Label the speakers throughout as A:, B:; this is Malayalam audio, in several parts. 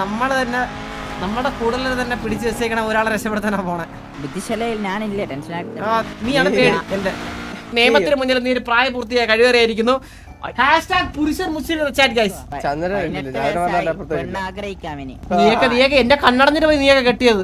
A: നമ്മൾ തന്നെ നമ്മുടെ കൂടുതൽ തന്നെ പിടിച്ചു വെച്ചേക്കണ ഒരാളെ രക്ഷപ്പെടുത്താനാ പോണേ.
B: ബുദ്ധിശാലയിൽ ഞാനില്ലേ, ടെൻഷൻ
A: നീയാണ് പേടി. എന്റെ നിയമത്തിന് മുന്നിൽ നീ ഒരു പ്രായപൂർത്തിയായ കഴിവേറിയായിരിക്കുന്നു. നീയൊക്കെ എന്റെ കണ്ണടഞ്ഞിട്ട് പോയി നീയൊക്കെ കെട്ടിയത്.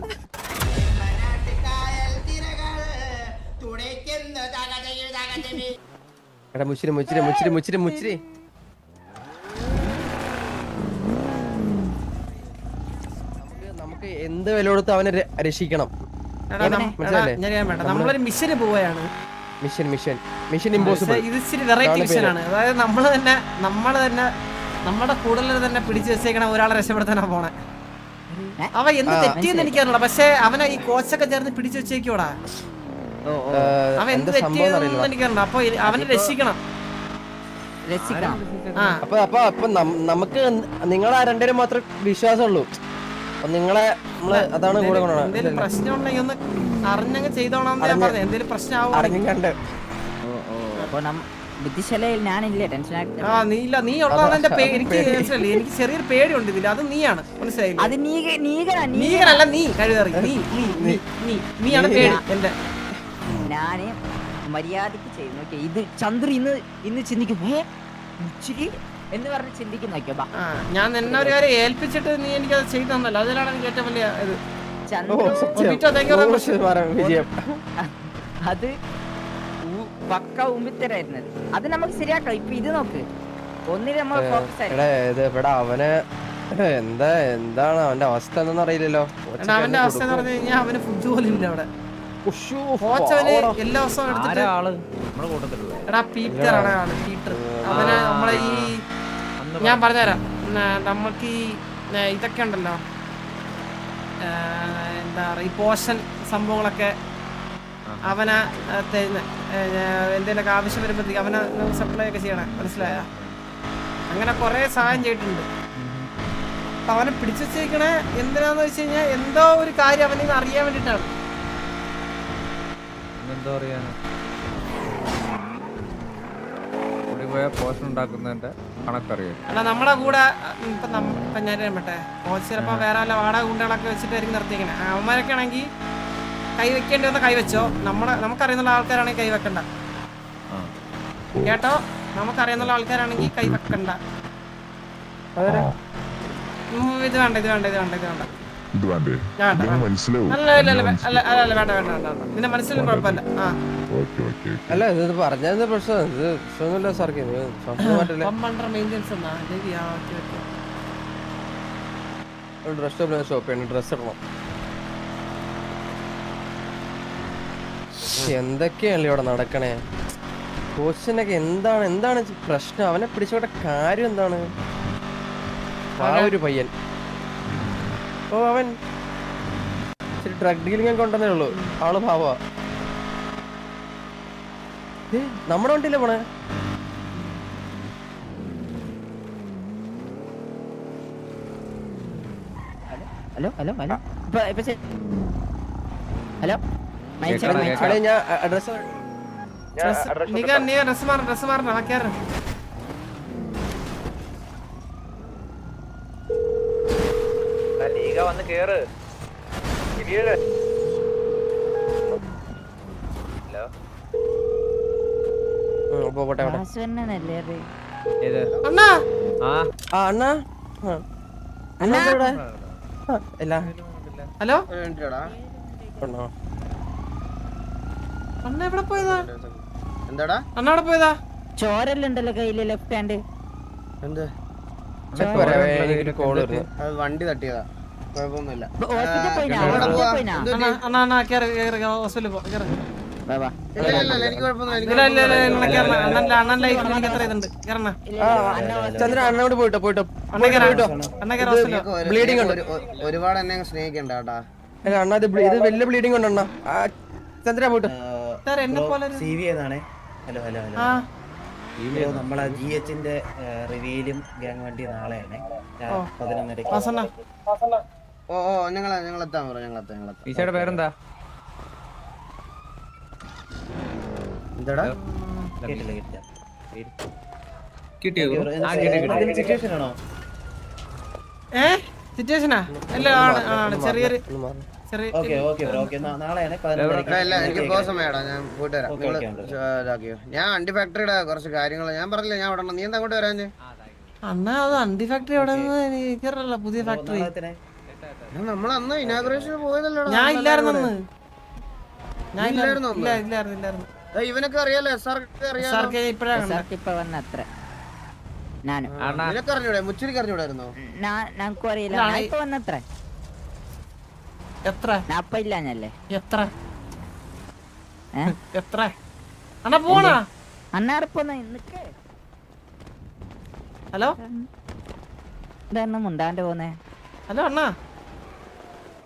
C: നമുക്ക് എന്ത് വില കൊടുത്ത് അവനെ രക്ഷിക്കണം.
A: നമ്മളൊരു മിഷന് പോവുകയാണ്.
C: Mission impossible.
A: ഇത് ഇച്ചിരി വെറൈറ്റി മിഷനാണ്. അതായത് നമ്മള് തന്നെ നമ്മുടെ കൂടുതൽ തന്നെ പിടിച്ചു വെച്ചേക്കണ ഒരാളെ രക്ഷപ്പെടുത്താനാ പോണേ. അവ എന്ത് തെറ്റിയെന്ന് എനിക്കറിയില്ല, പക്ഷെ അവനെ ഈ കോച്ചൊക്കെ ചേർന്ന് പിടിച്ചു വെച്ചേക്കോടാ. അവൻ എന്ത് തെറ്റിയെന്ന് എനിക്കറിയില്ല. അപ്പൊ അവനെ രക്ഷിക്കണം.
C: അപ്പൊ നമുക്ക് നിങ്ങളെ രണ്ടുപേരും മാത്രം വിശ്വാസമുള്ളൂ. നിങ്ങളെ നമ്മള് അതാണ് കൂടെ
A: എന്തെങ്കിലും പ്രശ്നം ഉണ്ടെങ്കിൽ ഒന്ന് അറിഞ്ഞങ്ങ് ചെയ്തോളാം. എന്തെങ്കിലും പ്രശ്നമാവും.
B: ബുദ്ധിശാലയിൽ ഞാനില്ലേ, ടെൻഷൻ
A: നീ ഉള്ളതാണെന്റെ പേര്. എനിക്ക് മനസ്സിലായില്ലേ, എനിക്ക് ചെറിയൊരു പേടിയുണ്ട് ഇതിൽ. അത് നീയാണ്, മനസ്സിലായില്ലേ? നീകനല്ല, നീ കഴിവേറി. നീയാണ് പേടി. എന്റെ
B: ഞാന് മര്യാദക്ക് ചെയ്തു നോക്കിയ ഇത് ചന്ദ്ര ഇന്ന് ചിന്തിക്കും എന്ന് പറഞ്ഞ് ചിന്തിക്കും നോക്കിയോ.
A: ഞാൻ നിന്നെ ഒരു കാര്യം ഏൽപ്പിച്ചിട്ട് നീ എനിക്കത് ചെയ്തു തന്നല്ലോ. അതിലാണ് എനിക്ക് ഏറ്റവും വലിയ ഇത്.
B: അത് പക്ക ഉമ്പിത്തരായിരുന്നത്. അത് നമുക്ക് ശരിയാക്കാം. ഇപ്പൊ ഇത് നോക്ക്, ഒന്നിന് നമ്മൾ
C: ഇവിടെ അവന് എന്താണ് അവന്റെ അവസ്ഥ എന്നൊന്നും അറിയില്ലല്ലോ.
A: അവന്റെ അവസ്ഥ എന്ന് പറഞ്ഞു കഴിഞ്ഞാൽ അവന് ഫുഡ് പോലും ഇല്ല അവിടെ. കോച്ചവന് എല്ലാ ദിവസവും എടുത്തിട്ട് എടാ പീറ്റർ ആണ് ആള്. പീറ്റർ അവന് നമ്മളെ ഈ ഞാൻ പറഞ്ഞുതരാം. നമുക്ക് ഈ ഇതൊക്കെ ഉണ്ടല്ലോ, എന്താ പറയുക, ഈ പോഷൻ സംഭവങ്ങളൊക്കെ അവനെ എന്തെങ്കിലുമൊക്കെ ആവശ്യം വരുമ്പോഴത്തേക്ക് അവനെ സപ്ലൈ ഒക്കെ ചെയ്യണം, മനസ്സിലായ? അങ്ങനെ കുറെ സഹായം ചെയ്തിട്ടുണ്ട്. അവനെ പിടിച്ചു വെച്ചേക്കണേ എന്തിനാന്ന് വെച്ച് കഴിഞ്ഞാൽ എന്തോ ഒരു കാര്യം അവനിന്ന് അറിയാൻ വേണ്ടിട്ടാണ്. നമ്മുടെ കൂടെ ഇപ്പൊ ഞാൻ മറ്റേ കോച്ച് ചിലപ്പോ വേറെ വല്ല വാടക ഗുണ്ടകളൊക്കെ വെച്ചിട്ടായിരിക്കും നിർത്തിക്കണേ. അവന്മാരൊക്കെ ആണെങ്കിൽ കൈ വെക്കേണ്ടി വന്ന കൈവച്ചോ. നമുക്കറിയുന്ന ആൾക്കാരാണെങ്കിൽ കൈ വെക്കണ്ട കേട്ടോ. നമുക്കറിയുന്ന ആൾക്കാരാണെങ്കിൽ കൈ വെക്കണ്ട. ഇത് വേണ്ട. നിന്നെ മനസ്സിലും കുഴപ്പമില്ല.
C: അല്ല ഇത് പറഞ്ഞ പ്രശ്നമില്ല സാർക്ക്. ഡ്രസ് ഇടണം. എന്തൊക്കെയാണല്ലോ ഇവിടെ നടക്കണേ. കോച്ചിനൊക്കെ എന്താണ് പ്രശ്നം? അവനെ പിടിച്ചോട്ടെ കാര്യം എന്താണ്? ആ ഒരു പയ്യൻ അവൻ ഡ്രഗ് ഡീലിംഗ് ഒക്കെ ഉണ്ടെന്നേ ഉള്ളൂ. ആള് ഭാവാ. നമ്മുടെ വണ്ടിയില്ലേ പോണേ?
B: ഹലോ ഹലോ ഹലോ ഹലോ
C: ഞാൻ അഡ്രസ്
D: വന്ന് കേറ്.
A: ഹലോ അണ്ണ എവിടെ പോയതാ?
D: എന്താടാ
A: അണ്ണ എവിടെ പോയതാ?
B: ചോരല്ലുണ്ടല്ലോ കയ്യില്, ലെഫ്റ്റ് ഹാൻഡ്.
D: വണ്ടി തട്ടിയതാ, കുഴപ്പമൊന്നുമില്ല. ഒരുപാട് എന്നെ സ്നേഹിക്കണ്ട കേട്ടാ.
C: ഇത് വലിയ ബ്ലീഡിംഗ് ഉണ്ടോ ചന്ദ്ര? പോയിട്ട്
E: ഹലോ ഹലോ ഹലോ. നമ്മളെ GH-ന്റെ റിവ്യൂലും ഗ്യാങ് വണ്ടി നാളെയാണ് 11:30.
D: ഓ ഞങ്ങൾ എത്താൻ പറ.
F: പേരെന്താ?
D: എന്താടാ
E: സിറ്റുവേഷൻ ആണോ?
A: സിറ്റുവേഷനാ എല്ലാം ആണ് ചെറിയൊരു ചെറിയ
E: നാളെയാണ്
D: ഇല്ല എനിക്ക് പോകാൻ സമയടാ ഞാൻ പോയിട്ട് വരാം നിങ്ങള് ഇതാക്കിയോ ഞാൻ അണ്ടി ഫാക്ടറിയുടെ കുറച്ച് കാര്യങ്ങൾ ഞാൻ പറഞ്ഞില്ല ഞാൻ അവിടെ നീ എന്താ അങ്ങോട്ട് വരാഞ്ഞ്
A: അന്നാ അത് അണ്ടി ഫാക്ടറി എവിടെ എനിക്കറിയില്ല പുതിയ ഫാക്ടറി
D: നമ്മൾ അന്ന് ഇനാഗുറേഷൻ പോയതല്ലോ
A: ഞാൻ ഇല്ലായിരുന്നു ഞാൻ ഇല്ലായിരുന്നു
D: ഇവനൊക്കെ അറിയാലോ SRK അറിയാലോ
A: സാർക്ക് ഇപ്പഴാണ്
B: ഇപ്പൊ വന്ന അത്ര ഞാനും
D: നിനക്ക് അറിഞ്ഞൂടെ മുച്ചിരിക്ക് അറിഞ്ഞൂടായിരുന്നോ
B: ഞങ്ങൾക്കും അറിയില്ല ഞാൻ ഇപ്പൊ വന്നത്ര
A: എത്ര
B: ഞാൻ അപ്പൊ ഇല്ലാഞ്ഞല്ലേ
A: എത്ര എത്ര അണ്ണാ പോണാ
B: അന്നാറിപ്പോ നിക്ക്
A: ഹലോ
B: ഇതെന്നെ മുണ്ടാണ്ട് പോന്നേ
A: ഹലോ അണ്ണാ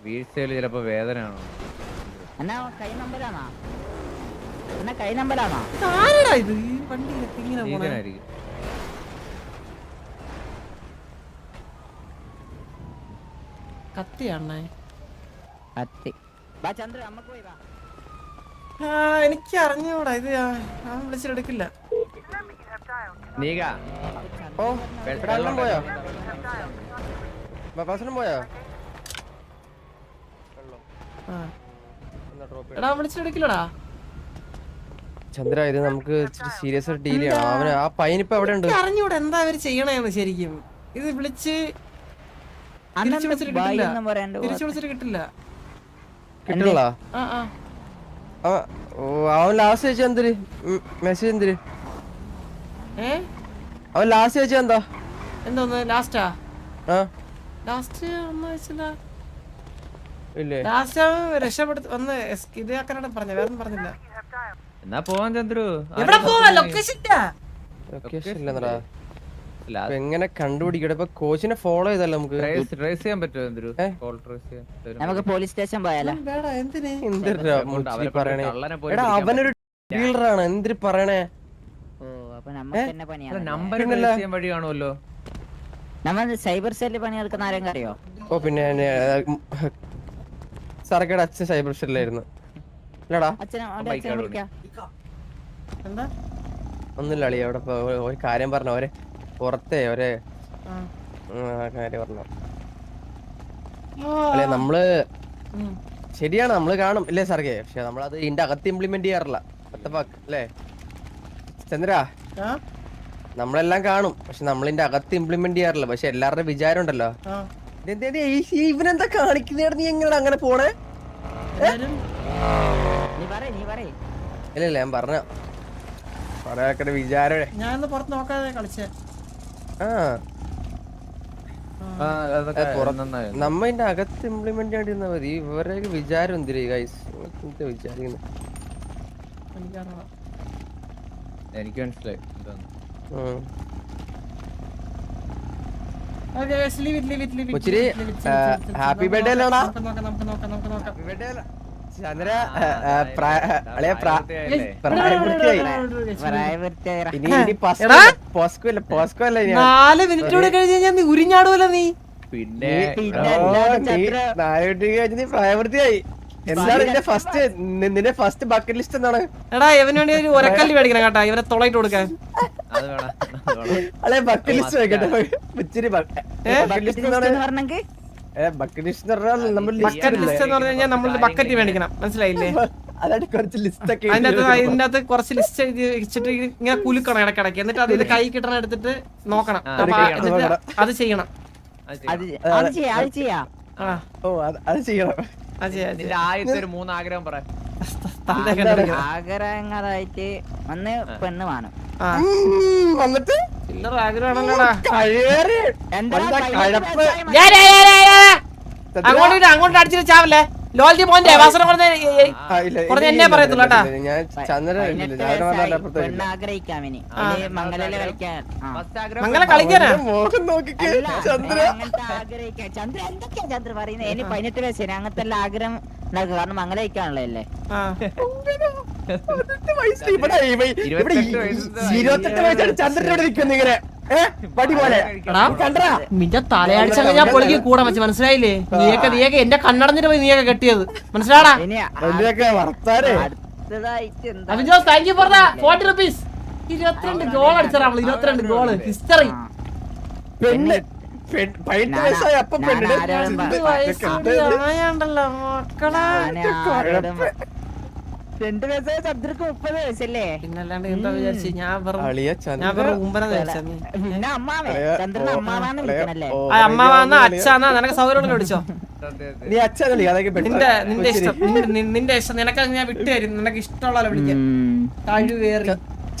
F: വീഴ്ചയിൽ ചിലപ്പോ വേദനയാണോ
B: എന്നാ കൈ നമ്പരാണോ എന്നാ കൈ നമ്പരാണോ
A: ആരടാ ഇത് ഈ വണ്ടിയിലൊക്കെ ഇങ്ങനെ പോണേ
F: ജീവനായിരിക്കും
A: കത്തിയാണേ
B: കത്തി വാ ചന്ദ്ര നമ്മക്ക് പോയി വാ
A: എനിക്ക് അറിഞ്ഞൂടാ ഇത് ഞാൻ വിളിച്ചെടുക്കില്ല
F: നീക
C: ഓ വെള്ളം പോയോ ബസാനം പോയോ
A: എടാ വിളിച്ചെടുക്കില്ലടാ
C: ചന്ദ്ര ഇത് നമുക്ക് സീരിയസ് ഡീൽ ചെയ്യണം അവന് ആ പയ്യനിപ്പോ എവിടെ ഉണ്ട്
A: അറിഞ്ഞൂടാ എന്താ അവര് ചെയ്യണേന്ന് ശരിക്കും ഇത് വിളിച്ച് തിരിച്ചു വിളിച്ചിട്ട് കിട്ടില്ല തിരിച്ചു വിളിച്ചിട്ട് കിട്ടില്ല
C: കിട്ടില്ല
A: ആ ആ
C: അവൻ ലാസ്റ്റ് ചോദിച്ചാ എന്തിര് മെസ്സേജ് എന്തിര് അവൻ ലാസ്റ്റ് ചോദിച്ചാ എന്താ
A: എന്തോന്ന് ലാസ്റ്റാ
C: ആ
A: ലാസ്റ്റ് ഒന്നും വെച്ചില്ല
C: ഇല്ലേ
A: ലാസ്റ്റ് രക്ഷപ്പെടുത്തി ഒന്ന് ഇതാക്കാനാണ് പറഞ്ഞ വേറെ ഒന്നും പറഞ്ഞില്ല
F: എന്നാ പോവാൻ ചന്ദ്രു
A: എവിടെ പോവാ ലൊക്കേഷൻ
C: ലൊക്കേഷൻ ഇല്ലെന്നടാ എങ്ങനെ കണ്ടുപിടിക്കട്ടെ ഇപ്പൊ കോച്ചിനെ ഫോളോ ചെയ്തല്ലോ നമുക്ക്
F: ട്രേസ് ചെയ്യാൻ പറ്റുമോ ചന്ദ്രു കോൾ ട്രേസ് ചെയ്യാൻ
B: നമുക്ക് പോലീസ് സ്റ്റേഷൻ പോയാലോ
A: വേടാ എന്തിന്
C: എന്തിനാ മുച്ചിരി പറയണേ എടാ അവനൊരു ഡീലറാണ് എന്തിരി പറയണേ
B: ഓ അപ്പൊ നമുക്ക് തന്നെ പണിയാണ്
F: നമ്പർ ട്രേസ് ചെയ്യാൻ വഴി കാണുമല്ലോ
B: നമ്മൾ സൈബർ സെല്ലിൽ പണിയെടുക്കുന്ന ആരെങ്കിലും അറിയോ
C: ഓ പിന്നെ സർക്കയുടെ അച്ഛൻ സൈബർ സ്റ്റേഷനിലായിരുന്നു അല്ലടാ
B: അച്ഛനെ അവന്റെ അച്ഛനെ വിളിക്കാം
A: എന്താ
C: ഒന്നുമില്ല അളി അവിടെ ഒരു കാര്യം പറഞ്ഞ ഒരേ പുറത്തെ ഒരേ കാര്യം പറഞ്ഞു അല്ലെ നമ്മള് ശരിയാണ് നമ്മള് കാണും ഇല്ലേ സാർക്കേ പക്ഷെ നമ്മളത് ഇതിന്റെ അകത്ത് ഇംപ്ലിമെന്റ് ചെയ്യാറില്ല അല്ലേ ചന്ദ്ര നമ്മളെല്ലാം കാണും പക്ഷെ നമ്മളിന്റെ അകത്ത് ഇംപ്ലിമെന്റ് ചെയ്യാറില്ല പക്ഷെ എല്ലാവരുടെ വിചാരം ഉണ്ടല്ലോ ഇവനെന്താ കാണിക്കുന്ന നീ എങ്ങനെ അങ്ങനെ പോണേ ഇല്ല ഇല്ല ഞാൻ പറഞ്ഞ പറയാക്കടെ വിചാരേ
A: ഞാൻ പുറത്ത് നോക്കാതെ കളിച്ചേ
C: നമ്മ ഇതിന്റെ അകത്ത് ഇംപ്ലിമെന്റ് ചെയ്യേണ്ടിരുന്നാ മതി ഇവരുടെ വിചാരം എന്തിരി ഗൈസ് വിചാരിക്കുന്നു
F: എനിക്ക് മനസ്സിലായി
C: ഹാപ്പി ബർത്ത്ഡേ അല്ലേടാ ചന്ദ്ര പോസ്കോ അല്ല
A: 4 മിനിറ്റ് കൂടെ കഴിഞ്ഞ് കഴിഞ്ഞാൽ നീ ഉരിഞ്ഞാടുമല്ലോ നീ
F: പിന്നെ
C: 4 മിനിറ്റ് കഴിഞ്ഞ് നീ പ്രായപൂർത്തിയായി എന്താണ് നിന്റെ ഫസ്റ്റ് ബക്കറ്റ് ലിസ്റ്റ് എന്താണ്
A: എടാ ഇവന് വേണ്ടി ഒരു ഒരക്കല്ലി മേടിക്കണം കേട്ടാ ഇവനെ തൊളയിട്ട് കൊടുക്കാൻ
F: അത് വേണം
C: അല്ലെ ബക്കറ്റ് ലിസ്റ്റ് വെക്കട്ടെ ഇച്ചിരി
A: ബക്കറ്റ് ലിസ്റ്റ് എന്ന് പറഞ്ഞു കഴിഞ്ഞാൽ നമ്മൾ ബക്കറ്റ് മേടിക്കണം മനസ്സിലായില്ലേ
C: അതാണ് കുറച്ച് ലിസ്റ്റ് ഒക്കെ
A: അതിന്റെ അകത്ത് കുറച്ച് ലിസ്റ്റ് എഴുതി വെച്ചിട്ട് ഇങ്ങനെ കുലുക്കണം ഇടക്കിടക്ക് എന്നിട്ട് അതിൽ കൈ കിട്ടണ എടുത്തിട്ട് നോക്കണം എന്നിട്ട് അത് ചെയ്യണം
C: അത് ചെയ്യണം
F: നിന്റെ ആദ്യത്തെ ഒരു 3 ആഗ്രഹം പറ
B: ആഗ്രഹങ്ങളായിട്ട് ഒന്ന് പെണ്ണ് വേണം
C: വന്നിട്ട്
A: ചില്ലറ ആഗ്രഹമാണല്ലോടാ അങ്ങോട്ട് അടിച്ചിട്ട് ചാവല്ലേ ലോലി മോന്റെ വാസന പറഞ്ഞ എന്നെ പറയത്തുള്ളൂ കേട്ടാ
B: പെണ്ണ് ആഗ്രഹിക്കാം ഇനി മംഗലയില് കളിക്കാൻ
A: മംഗലം കളിക്കാനാ
B: ആഗ്രഹിക്കാം ചന്ദ്ര എന്തൊക്കെയാ ചന്ദ്ര പറയുന്നത് ഇനി 18 വയസ്സിന് അങ്ങനത്തെ എല്ലാം ആഗ്രഹം ഉണ്ടാക്കുക കാരണം മംഗലം കഴിക്കാനുള്ളതല്ലേ
C: 28 വയസ്സാണ് ചന്ദ്രനോട് നിൽക്കുന്നു ഇങ്ങനെ
A: നിന്റെ തലയടിച്ച ഞാൻ പൊളിക്ക് കൂടെ വെച്ച് മനസ്സിലായില്ലേ നീയൊക്കെ എന്റെ കണ്ണടഞ്ഞിട്ട് പോയി നീയൊക്കെ കെട്ടിയത് മനസ്സിലാടാ Abhijose thank you for the 40 rupees 22 goal അടിച്ചറാ 22 ഗോള് ഹിസ്റ്ററി
C: 18 വയസ്സായ അപ്പൊ പെണ്ണിനെ
A: ഇത് വയസ്സുകൂടി ആയാണ്ടല്ലോ മക്കളെ.
B: 2 വയസ്സായ ചന്ദ്രക്ക് 30 വയസ്സല്ലേ?
A: പിന്നല്ലാണ്ട് എന്താ വിചാരിച്ചു ഞാൻ വെറും
C: അളിയ
A: ഞാൻ വെറും ഉമ്പന വിചാരിച്ചു.
B: പിന്നെ അമ്മാവേ ചന്ദ്രനെ അമ്മാവാന്ന് വിളിക്കണല്ലേ?
A: അമ്മാവാന്നാ അച്ഛാന്നാ നിനക്ക് സൗകര്യം വിളിച്ചോ?
C: നീ അച്ഛൻ വിളി, അതൊക്കെ
A: നിന്റെ ഇഷ്ടം, നിന്റെ ഇഷ്ടം. നിനക്ക് ഞാൻ വിട്ടുതരും, നിനക്ക് ഇഷ്ടമുള്ള വിളിക്കാം. കഴിവേറി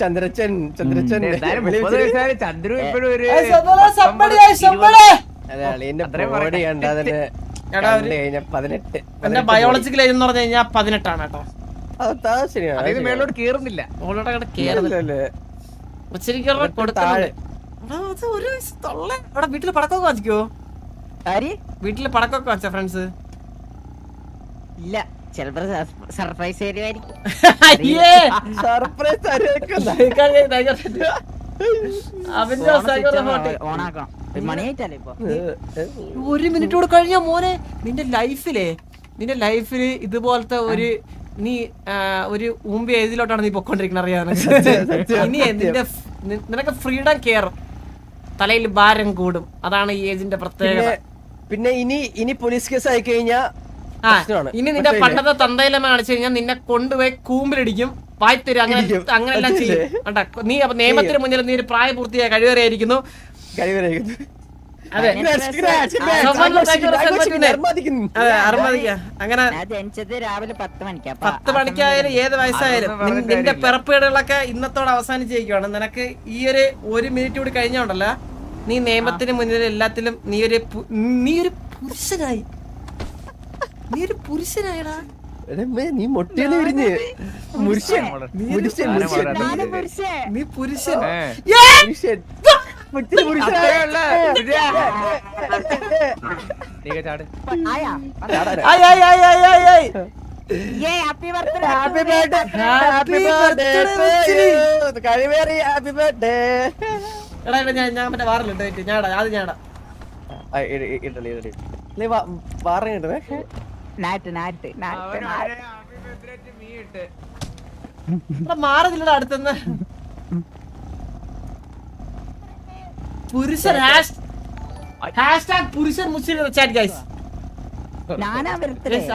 C: ചന്ദ്രച്ചൻ ചന്ദ്രച്ചൻ
F: എന്തായാലും 30 വയസ്സായ ചന്ദ്രു ഇപ്പോഴും ഒരു
C: അതെ അളിയന്റെ ബോഡി കണ്ടാ തന്നെ കഴിഞ്ഞ 18.
A: എന്റെ ബയോളജിക്കൽ ഏജ് എന്ന് പറഞ്ഞു കഴിഞ്ഞാൽ 18 ആണ് കേട്ടോ.
C: അതാ ശരിയാണ്.
F: അതായത് മേളോട്ട് കേറുന്നില്ല.
A: ഓളോടെ അങ്ങോട്ട് കേറുന്നില്ല. ഒരു വയസ്സ് തൊള്ള. അവിടെ വീട്ടില് പടക്കമൊക്കെ വാങ്ങിക്കോ? വീട്ടില് പടക്കമൊക്കെ വാങ്ങിച്ച ഫ്രണ്ട്സ്?
B: ഇല്ല, ചിലപ്പോ സർപ്രൈസ് തരുമായിരിക്കും. ഓണാക്കണം. മണിയായിട്ടല്ലേ ഇപ്പൊ?
A: 1 മിനിറ്റ് കൂടെ കഴിഞ്ഞ മോനെ നിന്റെ ലൈഫില് ഇതുപോലത്തെ ഒരു നീ ഒരു ഊമ്പി ഏജിലോട്ടാണ് നീ പൊക്കോണ്ടിരിക്കുന്നത് അറിയാതെ. ഇനി നിനക്ക് ഫ്രീഡം കെയറും തലയിൽ ഭാരം കൂടും. അതാണ് ഈ ഏജിന്റെ പ്രത്യേകത.
C: പിന്നെ ഇനി പോലീസ് കേസ് ആയി കഴിഞ്ഞാ
A: ഇനി നിന്റെ പണ്ടത്തെ തന്തയിലമ്മ കാണിച്ചു കഴിഞ്ഞാൽ നിന്നെ കൊണ്ടുപോയി കൂമ്പിലടിക്കും, വായ്ത്തരും, അങ്ങനെല്ലാം ചെയ്യും. നീ അപ്പൊ നിയമത്തിന് മുന്നിൽ നീ ഒരു പ്രായപൂർത്തിയായ കഴിവേറിയായിരിക്കുന്നു. അതെ, അങ്ങനെ
B: രാവിലെ 10 മണിക്കാ.
A: 10 മണിക്കായാലും ഏത് വയസ്സായാലും നിന്റെ പിറപ്പുകളൊക്കെ ഇന്നത്തോടെ അവസാനിച്ചിരിക്കുവാണ്. നിനക്ക് ഈ 1 മിനിറ്റ് കൂടി കഴിഞ്ഞോണ്ടല്ലോ നീ നിയമത്തിന് മുന്നിൽ എല്ലാത്തിലും നീ ഒരു പുരുഷനായി. നീ ഒരു പുരുഷനായടാ.
C: നീ മൊട്ടിയെന്ന് വിരിഞ്ഞ്
A: നീ പുരുഷൻ. ഞാൻ മറ്റേ വാറിലിട്ട് ഞാടാ അത് ഞാടാ മാറുന്നില്ലടാ അടുത്തുനിന്ന്. പുരുഷൻ പുരുഷൻ മുസ്ലിം ചാറ്റ് ഗൈസ്.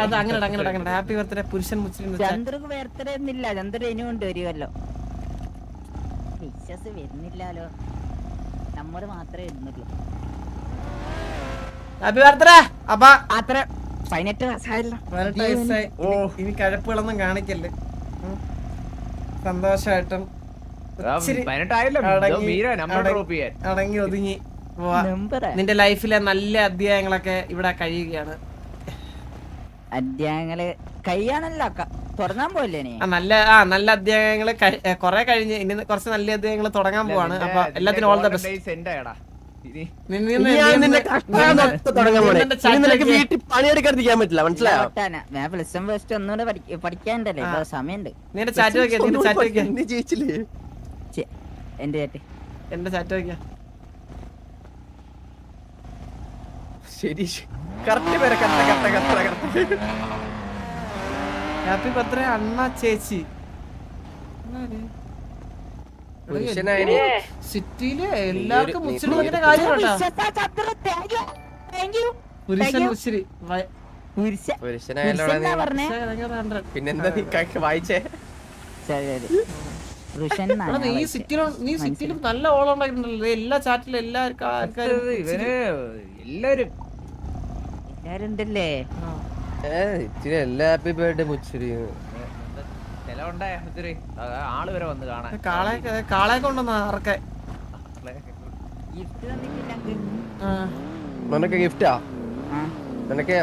A: അത് അങ്ങനെ ഹാപ്പി ബർത്ത്ഡേ പുരുഷൻ മുസ്ലിം.
B: ചന്ദ്രക്ക് ബർത്ത്ഡേ ഒന്നില്ല. ചന്ദ്ര ഇനിയുണ്ട് വരുമല്ലോ. വിശ്വാസം വരുന്നില്ലല്ലോ, നമ്മള് മാത്രമേ വരുന്നുള്ളൂ.
A: Happy birthday. അപ്പൊ
B: അത്ര 18 വയസ്സായല്ലോ.
A: 18 വയസ്സായി. ഇനി കഴപ്പുകളൊന്നും കാണിക്കല്ലേ. സന്തോഷമായിട്ടും അടങ്ങി ഒതുങ്ങി പോവാ. നിന്റെ ലൈഫിലെ നല്ല അധ്യായങ്ങളൊക്കെ ഇവിടെ കഴിയുകയാണ്.
B: അധ്യായങ്ങള് കഴിയാണല്ലോ, തുറന്നാൻ പോയില്ലേ നീ?
A: നല്ല അധ്യായങ്ങള് കൊറേ കഴിഞ്ഞ് ഇനി കുറച്ച് നല്ല അധ്യായങ്ങൾ തുടങ്ങാൻ പോവാണ്. അപ്പൊ എല്ലാത്തിനും ഓൾ ദ ബെസ്റ്റ്.
C: പണിയെടുക്കാതിരിക്കാൻ പറ്റില്ല, മനസ്സിലായോ?
B: ഞാൻ പ്ലസ് 1 ഫസ്റ്റ് ഒന്നുകൂടെ പഠിക്കാണ്ടല്ലേ, സമയമുണ്ട്.
A: നിന്റെ ചാറ്റ് വെക്കാം.
C: നീ ജയിച്ചില്ലേ?
B: എന്റെ
A: ചാറ്റ് വെക്കാം.
C: ശരി, കറക്റ്റ് പേരെ
A: ഹാപ്പി ബർത്ത്ഡേ അണ്ണ ചേച്ചി. സിറ്റിയില് എല്ലാവർക്കും മുസ്ലിം കാര്യമുണ്ടോ?
C: പിന്നെന്താ വായിച്ചേ?
A: നീ സിറ്റിയിലും നല്ല ഓളം ഉണ്ടായിട്ടുണ്ടല്ലോ എല്ലാ ചാറ്റിലും എല്ലാ ആൾക്കാരും.
F: എല്ലാരും
B: ഉണ്ടല്ലേ?
C: എല്ലാ ഹാപ്പി ബർത്ത്ഡേ മുച്ചിരി.
F: ആള് വരെ വന്ന് കാണാൻ
A: കാളെ കൊണ്ടുവന്ന ആർക്കെ
C: നിനക്ക് ഗിഫ്റ്റാ? നിനക്ക്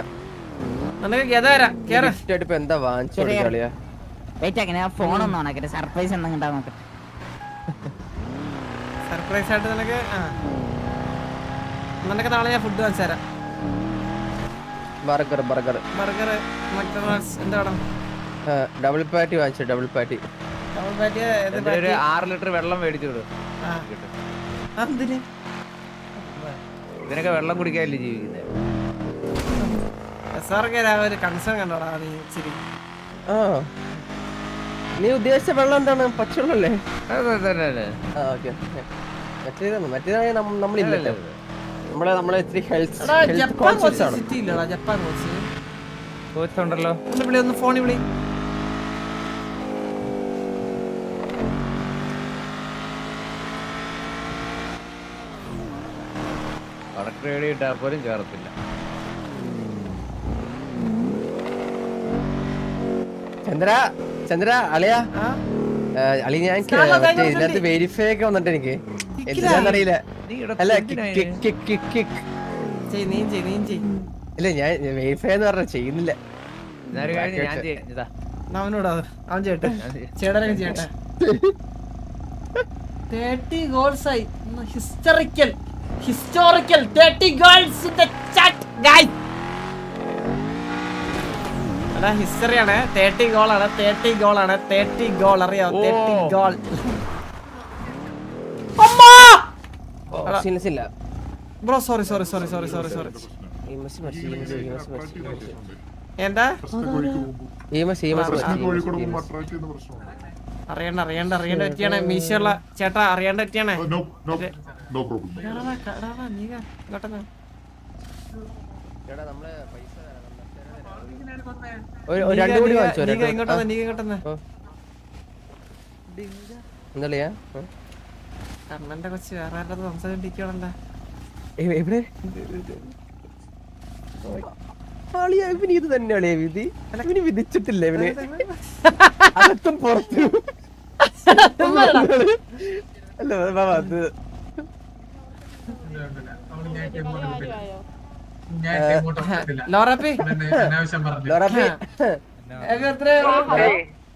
C: ഗിഫ്റ്റ് ഇപ്പൊ എന്താ വാങ്ങിച്ചു കളിയാ?
B: ഫോൺ ഒന്നും ഉണക്കട്ടെ, സർപ്രൈസ് എന്തെങ്കിലും ഉണ്ടാവും നോക്കട്ടെ.
A: സർപ്രൈസ് ആയിട്ട് നിനക്ക് നാളെ ഞാൻ ഫുഡ് വാങ്ങിച്ചു തരാം.
C: ബർഗർ
A: മക്ഡൊണാൾഡ്സ് എന്താ വേണം?
C: ഡബിൾ പാറ്റി വാങ്ങിച്ചു. ഡബിൾ പാറ്റി
F: 6 ലിറ്റർ വെള്ളം മേടിച്ചു വിടും. ഇതിനൊക്കെ വെള്ളം കുടിക്കാനല്ലേ ജീവിക്കുന്നത്.
A: ഒരു കൺസേൺ കണ്ടോടാ നീ ഇച്ചിരി.
C: നീ ഉദ്ദേശിച്ച വെള്ളം എന്താണ്? പച്ചവെള്ളല്ലേ?
F: അതെ
C: മറ്റേതാണെങ്കിൽ നമ്മളില്ലല്ലോ. നമ്മളെ ഇത്തിരി ഹെൽത്ത്
A: എടാ ജപ്പാൻ
C: കോൺഷ്യസ്
A: കോച്ച്
C: ആണ്.
A: സിറ്റി ഇല്ലടാ ജപ്പാൻ കോച്ച്
F: കോച്ചുണ്ടല്ലോ.
A: ഒന്ന് വിളി ഒന്ന് ഫോണിൽ വിളി
F: കളക്ടർ ഐഡി ഇട്ടാൽ പോലും ചേർത്തില്ല.
C: ചന്ദ്ര അളിയാ
A: ആ
C: അളി ഞാൻ
A: സ്കാനർ
C: മറ്റേ
A: കഴിഞ്ഞ
C: ഇതിനകത്ത്
A: ദിവസം
C: വെരിഫൈ ഒക്കെ വന്നിട്ട് എനിക്ക്
A: കിക്കിലായി.
C: എന്തിനാന്നറിയില്ല.
F: നീ ഇവിടെ
C: അല്ല
F: എന്തിനാ
A: ചെയ് നീ ചെയ്
C: ഇല്ല ഞാൻ വെരിഫൈ എന്ന് പറഞ്ഞ ചെയ്യുന്നില്ല.
F: ഇതൊരു കാര്യം ഞാൻ ചെയ്യാം. ഇതാ
A: അവനോട് അവൻ ചെയ്യട്ടെ
F: ഞാൻ ചെയ്യാം.
A: ചേട്ടനൊക്കെ ചെയ്യട്ടെ 30 goals ആയി historical 30 goals in the chat guys അതാ ഹിസ്റ്ററി ആണ് 30 goal ആണ് 30 goal അറിയാം 30 goal അമ്മാ
C: സീരിയസ് ഇല്ല.
A: ബ്രോ സോറി എന്താ അറിയണ്ട പറ്റിയാണ് മീശയുള്ള ചേട്ടാ അറിയേണ്ട പറ്റിയാണ്
C: രണ്ടുകൂടി വാങ്ങിച്ചോ
A: ഇങ്ങോട്ടെ
C: എന്താ
A: കണ്ണന്റെ കൊച്ചു വേറെ ആരുടെ സംസാരിക്കണല്ല
C: എവിടെ അളിയാ ഇവന് ഇത് തന്നെ അളിയാ വിധി. ഇവന് വിധിച്ചിട്ടില്ല ഇവന് അകത്തും പുറത്തും. അല്ല ബാബാ അത്
A: ലോറാപ്പി
C: ലോറാപ്പി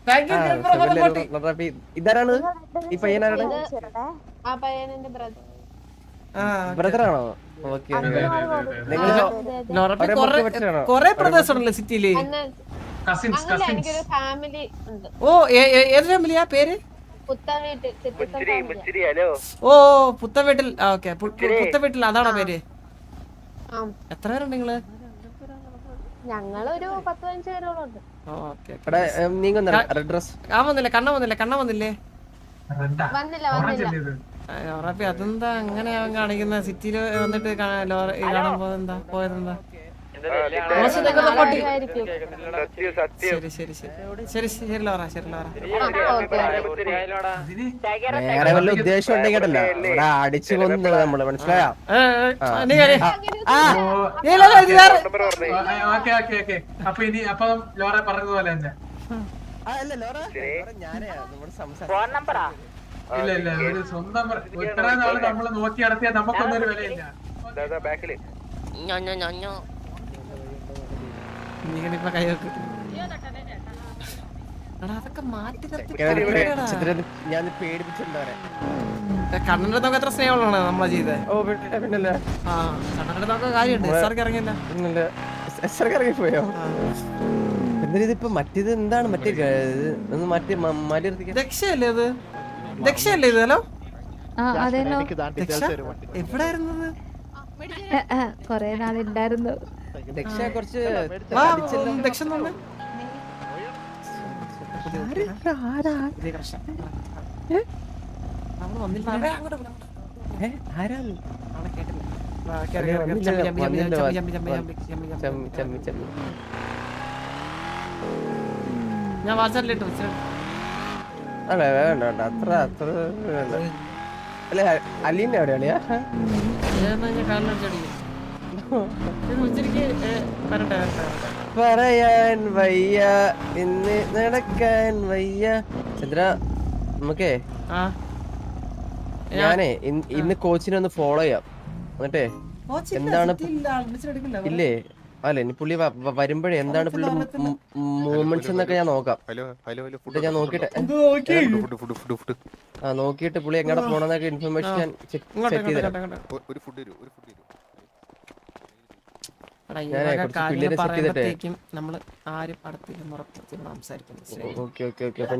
A: താങ്ക് യു
C: ഇതാരാണ് ഈ പയ്യനാരാണ്?
G: ആ പയ്യനെന്റെ ബ്രദർ.
C: ബ്രദറാണോ? ഓക്കെ
A: ലോറാപ്പി കൊറേ ബ്രദേഴ്സ് ഉണ്ടല്ലോ സിറ്റിയില്
G: അങ്ങനെ എനിക്കൊരു ഫാമിലി ഉണ്ട്.
A: ഓ ഏത് ഫാമിലിയാ പേര്
G: പുത്തൻവീട്ടിൽ ഫാമിലി.
A: ഓ പുത്തൻവീട്ടിൽ ഓക്കെ പുത്തൻവീട്ടിൽ അതാണോ പേര്? എത്ര പേരുണ്ട് നിങ്ങള്?
G: ഞങ്ങളൊരു 10-15 പേരോളം ഉണ്ട്.
A: കണ്ണ വന്നില്ലേ
G: വന്നില്ല
A: ലോറാപ്പി അതെന്താ അങ്ങനെ അവൻ കാണിക്കുന്ന സിറ്റിയില് വന്നിട്ട് കാണുമ്പോ എന്താ പോയതെന്താ? ശരി ലോറ
C: വേറെ വല്ല ഉദ്ദേശം ഉണ്ടെങ്കിൽ കേട്ടല്ലോ ഇവിടെ അടിച്ചു കൊന്നു നമ്മള് മനസ്സിലായോ?
H: അപ്പൊ ഇനി അപ്പൊ ലോറ പറഞ്ഞതുപോലെ തന്നെ ഇല്ല ഒരു സ്വന്തം ഇത്ര നാള് നമ്മള് നോക്കി നടത്തിയാൽ നമുക്കൊന്നും ഒരു വിലയില്ല.
A: നീ കൈവെക്ക് അതൊക്കെ മാറ്റി
C: ഞാൻ പേടിപ്പിച്ചിട്ടുണ്ടവരെ.
A: കണ്ണന്റെ നമുക്ക് എത്ര സ്നേഹമുള്ളതാണ് നമ്മളെ ചെയ്തത്.
C: ഓ പിന്നല്ലേ
A: ആ കണ്ണന്റെ നമുക്ക് കാര്യമുണ്ട് എസ്ആർക്ക് ഇറങ്ങില്ല
C: ഇറങ്ങിപ്പോയോ? എന്തായാലും ഇതിപ്പോ മറ്റേത് എന്താണ് മറ്റേ ഒന്ന് മറ്റേ മലർത്തിക്കാൻ
A: ദക്ഷയല്ലേ ഇത്? ദക്ഷയല്ലേ ഇത്? ഹലോ
G: അതേലോ
A: എവിടായിരുന്നത്?
G: കൊറേ നാളുണ്ടായിരുന്നു.
C: ദക്ഷ കുറച്ച്
A: ദക്ഷ തന്നെ ഞാൻ വാട്സാപ്പിലിട്ടു
C: അല്ലേ വേണ്ട അത്ര അല്ലെ അലീന എവിടെയാളിയാ? പറയാൻ വയ്യ ഇന്ന് നടക്കാൻ വയ്യ. ചന്ദ്ര നമുക്കേ ഞാനേ ഇന്ന് കോച്ചിനെ ഒന്ന് ഫോളോ ചെയ്യാം. എന്നിട്ടേ എന്താണ് ഇല്ലേ അല്ലെ ഇനി പുള്ളി വരുമ്പോഴേ എന്താണ് പുള്ളി മൂവ്മെന്റ്സ് എന്നൊക്കെ ഞാൻ നോക്കാം. ഞാൻ നോക്കിട്ടെ നോക്കിയിട്ട് പുള്ളി എങ്ങടെ പോണെന്നൊക്കെ ഇൻഫർമേഷൻ ഞാൻ സെറ്റ് ചെയ്തരാം. അപ്പൊ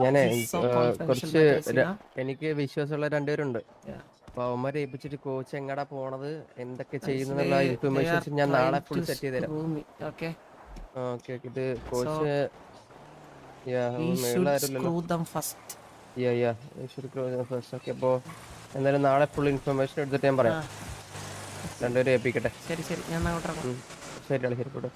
C: ഞാനേ കുറച്ച് എനിക്ക് വിശ്വാസമുള്ള രണ്ടുപേരുണ്ട്. അപ്പൊ അവന്മാരെ ഏൽപ്പിച്ചിട്ട് കോച്ച് എങ്ങടാ പോണത് എന്തൊക്കെ ചെയ്യുന്നുള്ള ഇൻഫർമേഷൻ ഞാൻ നാളെ ഫുൾ സെറ്റ് ചെയ്ത് തരാം. ഓക്കെ ഇത് കോച്ച് അപ്പൊ എന്തായാലും നാളെ ഫുൾ ഇൻഫർമേഷൻ എടുത്തിട്ട് ഞാൻ പറയാം. രണ്ടുപേരും ഏൽപ്പിക്കട്ടെ.
A: ശരി ശരി, ഞാൻ അങ്ങോട്ട് ഇറങ്ങാം.
C: ശരി ആളെ ശരി പോട്ടെ.